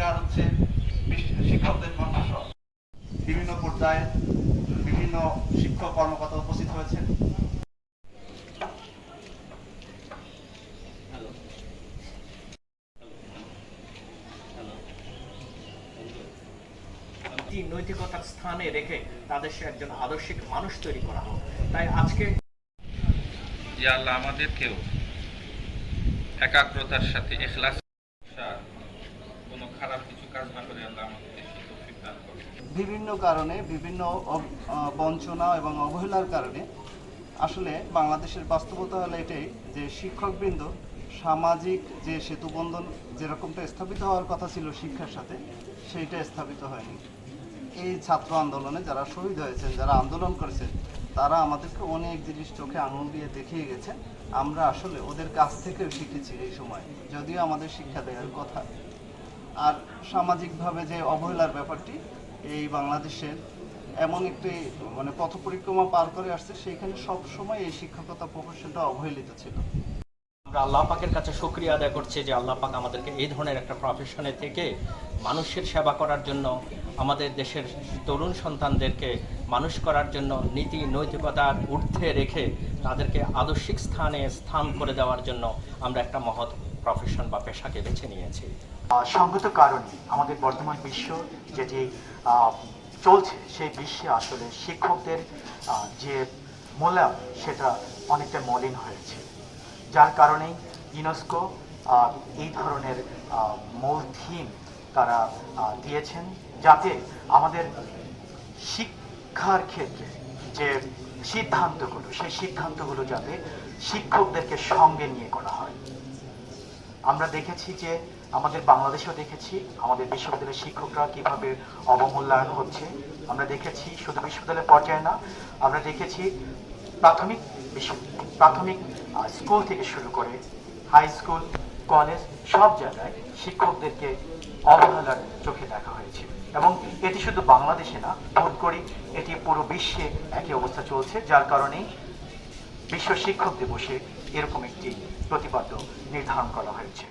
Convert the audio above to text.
শিকার হচ্ছে শিক্ষকদের কণ্ঠস্বর। বিভিন্ন পর্যায়ে বিভিন্ন শিক্ষক কর্মকর্তা উপস্থিত হয়েছেন। নৈতিকতার স্থানে রেখে তাদের সে একজন আদর্শিক মানুষ তৈরি করা হোক। তাই আজকে আল্লাহ আমাদেরকেও একাগ্রতার সাথে ইখলাস কোনো খারাপ কিছু কাজ না করে আল্লাহ আমাদেরকে তৌফিক দান করুন। বিভিন্ন কারণে বিভিন্ন বঞ্চনা এবং অবহেলার কারণে আসলে বাংলাদেশের বাস্তবতা হলো এটাই যে শিক্ষকবৃন্দ সামাজিক যে সেতুবন্ধন যেরকমটা স্থাপিত হওয়ার কথা ছিল শিক্ষার সাথে সেইটা স্থাপিত হয়নি। এই ছাত্র আন্দোলনে যারা শহীদ হয়েছেন, যারা আন্দোলন করেছেন, তারা আমাদেরকে অনেক জিনিস চোখে আঙুল দিয়ে দেখিয়ে গেছেন। আমরা আসলে ওদের কাছ থেকেও শিখেছি এই সময়, যদিও আমাদের শিক্ষা দেওয়ার কথা। আর সামাজিকভাবে যে অবহেলার ব্যাপারটি এই বাংলাদেশের এমন একটি পথ পরিক্রমা পার করে আসছে, সেইখানে সবসময় এই শিক্ষকতা প্রফেশনটা অবহেলিত ছিল। আমরা আল্লাহ পাকের কাছে শুকরিয়া আদায় করছি যে আল্লাহ পাক আমাদেরকে এই ধরনের একটা প্রফেশনে থেকে মানুষের সেবা করার জন্য, আমাদের দেশের তরুণ সন্তানদেরকে মানুষ করার জন্য নীতি নৈতিকতার ঊর্ধ্বে রেখে তাদেরকে আদর্শিক স্থান করে দেওয়ার জন্য আমরা একটা মহৎ প্রফেশন বা পেশাকে বেছে নিয়েছি। সঙ্গত কারণে আমাদের বর্তমান বিশ্ব যেটি চলছে, সেই বিশ্বে আসলে শিক্ষকদের যে মূল্যায়ন সেটা অনেকটা মলিন হয়েছে, যার কারণেই ইউনেস্কো এই ধরনের মূল থিম তারা দিয়েছেন, যাতে আমাদের শিক্ষার ক্ষেত্রে যে সিদ্ধান্তগুলো, সেই সিদ্ধান্তগুলো যাতে শিক্ষকদেরকে সঙ্গে নিয়ে করা হয়। আমরা দেখেছি যে আমাদের বাংলাদেশেও দেখেছি আমাদের বিশ্ববিদ্যালয়ের শিক্ষকরা কিভাবে অবমূল্যায়ন হচ্ছে। আমরা দেখেছি শুধু বিশ্ববিদ্যালয় পর্যায়ে না, আমরা দেখেছি প্রাথমিক স্কুল থেকে শুরু করে হাই স্কুল, কলেজ, সব জায়গায় শিক্ষকদেরকে অবহেলার চোখে দেখা হয়েছে। এবং এটি শুধু বাংলাদেশে না, বোধ করি এটি পুরো বিশ্বে একই অবস্থা চলছে, যার কারণেই বিশ্ব শিক্ষক দিবসে এরকম একটি প্রতিপাদ্য নির্ধারণ করা হয়েছে।